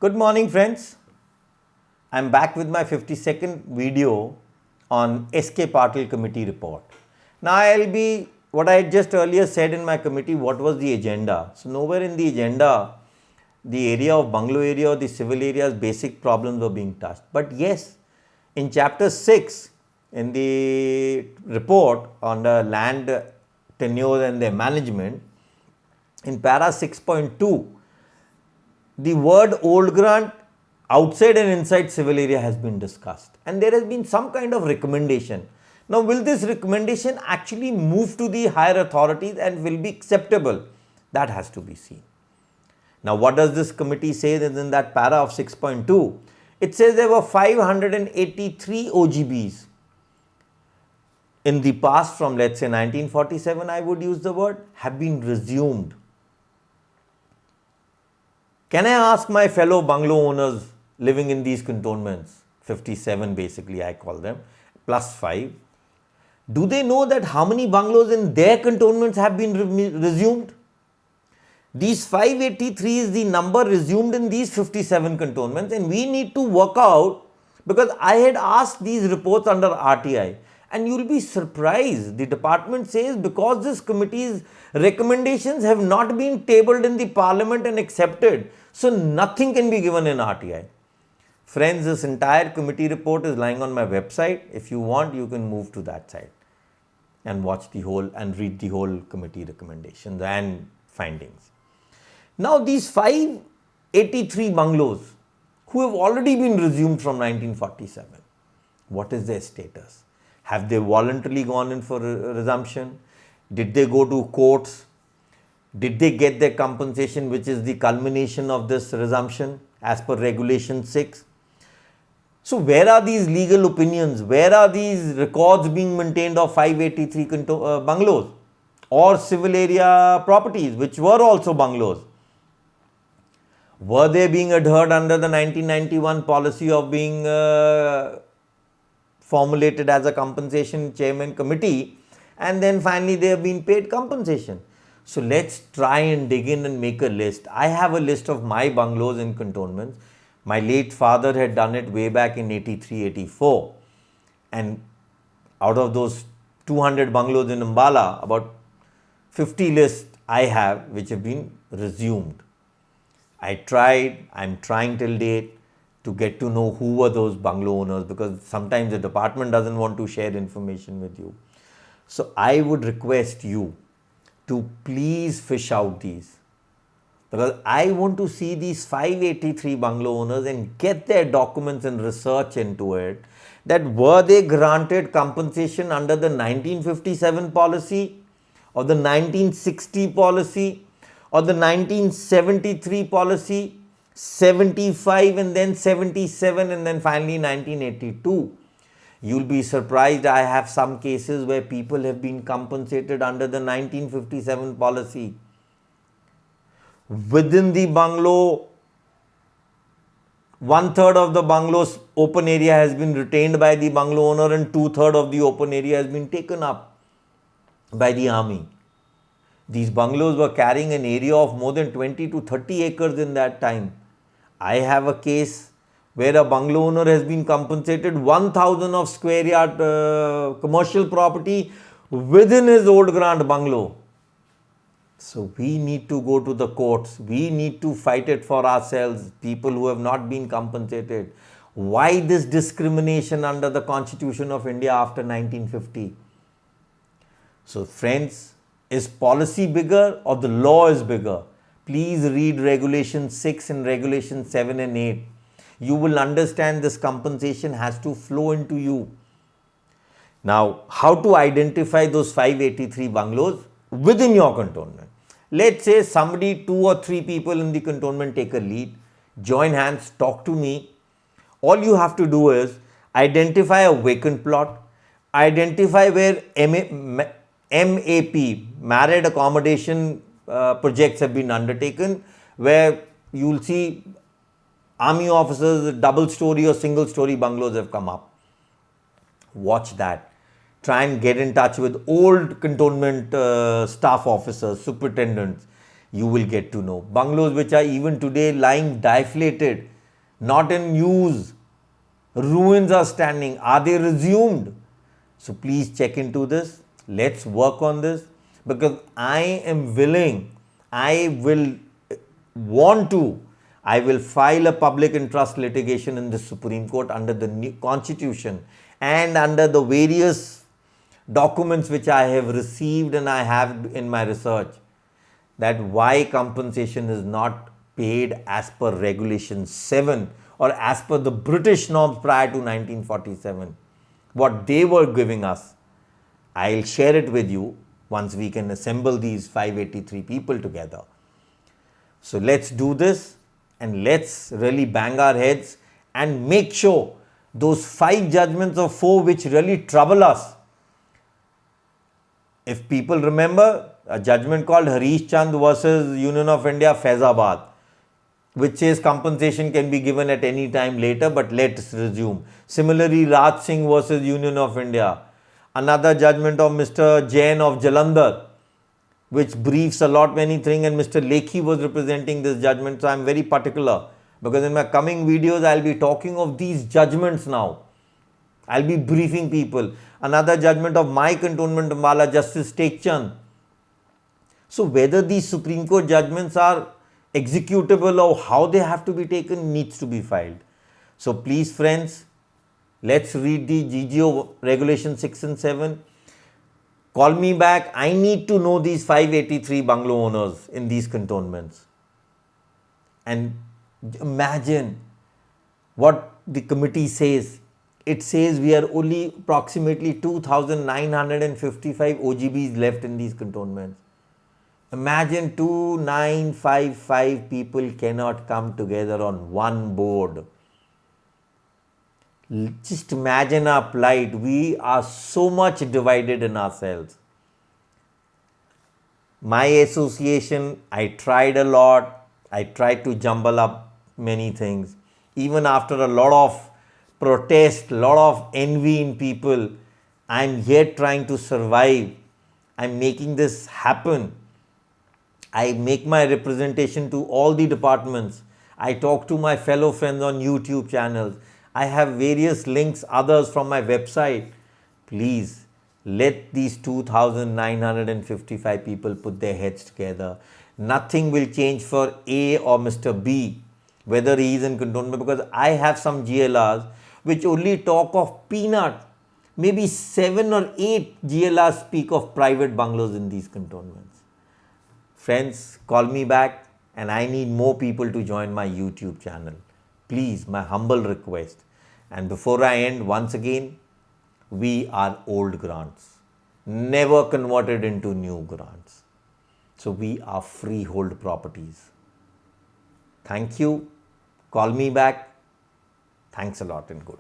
Good morning, friends. I'm back with my 52nd video on SK Patil committee report. Now, what I just earlier said in my committee, what was the agenda? So, nowhere in the agenda, the area of bungalow area or the civil area's basic problems were being touched. But yes, in chapter 6, in the report on the land tenure and their management, in para 6.2, the word old grant outside and inside civil area has been discussed, and there has been some kind of recommendation. Now, will this recommendation actually move to the higher authorities and will be acceptable? That has to be seen. Now, what does this committee say in that para of 6.2? It says there were 583 OGBs in the past from, let's say, 1947, I would use the word, have been resumed. Can I ask my fellow bungalow owners living in these cantonments, 57 basically I call them, plus 5, do they know that how many bungalows in their cantonments have been resumed? These 583 is the number resumed in these 57 cantonments, and we need to work out, because I had asked these reports under RTI, and you will be surprised. The department says because this committee's recommendations have not been tabled in the parliament and accepted, so nothing can be given in RTI. Friends, this entire committee report is lying on my website. If you want, you can move to that site and watch the whole and read the whole committee recommendations and findings. Now, these 583 bungalows who have already been resumed from 1947, what is their status? Have they voluntarily gone in for resumption? Did they go to courts? Did they get their compensation, which is the culmination of this resumption as per regulation 6? So, where are these legal opinions? Where are these records being maintained of 583 bungalows or civil area properties, which were also bungalows? Were they being adhered under the 1991 policy of being formulated as a compensation chairman committee, and then finally they have been paid compensation? So let's try and dig in and make a list. I have a list of my bungalows in cantonments. My late father had done it way back in 83, 84. And out of those 200 bungalows in Ambala, about 50 lists I have which have been resumed. I'm trying till date to get to know who were those bungalow owners, because sometimes the department doesn't want to share information with you. So I would request you to please fish out these, because I want to see these 583 bungalow owners and get their documents and research into it, that were they granted compensation under the 1957 policy or the 1960 policy or the 1973 policy, 75 and then 77 and then finally 1982. You'll be surprised, I have some cases where people have been compensated under the 1957 policy. Within the bungalow, 1/3 of the bungalow's open area has been retained by the bungalow owner and 2/3 of the open area has been taken up by the army. These bungalows were carrying an area of more than 20 to 30 acres in that time. I have a case where a bungalow owner has been compensated 1,000 of square yard commercial property within his old grant bungalow. So we need to go to the courts. We need to fight it for ourselves, people who have not been compensated. Why this discrimination under the Constitution of India after 1950? So friends, is policy bigger or the law is bigger? Please read Regulation 6 and Regulation 7 and 8. You will understand this compensation has to flow into you. Now, how to identify those 583 bungalows within your cantonment? Let's say somebody, 2 or 3 people in the cantonment take a lead, join hands, talk to me. All you have to do is identify a vacant plot, identify where MAP, married accommodation projects have been undertaken, where you will see army officers, double story or single story bungalows have come up. Watch that. Try and get in touch with old cantonment staff officers, superintendents. You will get to know. Bungalows which are even today lying deflated, not in use. Ruins are standing. Are they resumed? So please check into this. Let's work on this, because I am willing, I will want to, I will file a public interest litigation in the Supreme Court under the new constitution and under the various documents which I have received and I have in my research, that why compensation is not paid as per regulation 7 or as per the British norms prior to 1947, what they were giving us. I'll share it with you once we can assemble these 583 people together. So let's do this and let's really bang our heads and make sure those 5 judgments of 4 which really trouble us. If people remember, a judgment called Harish Chand versus Union of India Faizabad, which says compensation can be given at any time later, but let's resume. Similarly, Raj Singh versus Union of India. Another judgment of Mr. Jain of Jalandhar, which briefs a lot many things, and Mr. Lekhi was representing this judgment. So I am very particular, because in my coming videos I will be talking of these judgments now. I will be briefing people. Another judgment of my cantonment Ambala, Justice Tek Chand. So whether these Supreme Court judgments are executable or how they have to be taken needs to be filed. So please friends, let's read the GGO regulation 6 and 7. Call me back. I need to know these 583 bungalow owners in these cantonments. And imagine what the committee says. It says we are only approximately 2,955 OGBs left in these cantonments. Imagine 2,955 people cannot come together on one board. Just imagine our plight. We are so much divided in ourselves. My association, I tried a lot. I tried to jumble up many things. Even after a lot of protest, a lot of envy in people, I'm yet trying to survive. I'm making this happen. I make my representation to all the departments. I talk to my fellow friends on YouTube channels. I have various links, others from my website. Please let these 2,955 people put their heads together. Nothing will change for A or Mr. B, whether he is in cantonment, because I have some GLRs which only talk of peanut. Maybe 7 or 8 GLRs speak of private bungalows in these cantonments. Friends, call me back, and I need more people to join my YouTube channel. Please, my humble request. And before I end, once again, we are old grants, never converted into new grants. So we are freehold properties. Thank you. Call me back. Thanks a lot and good.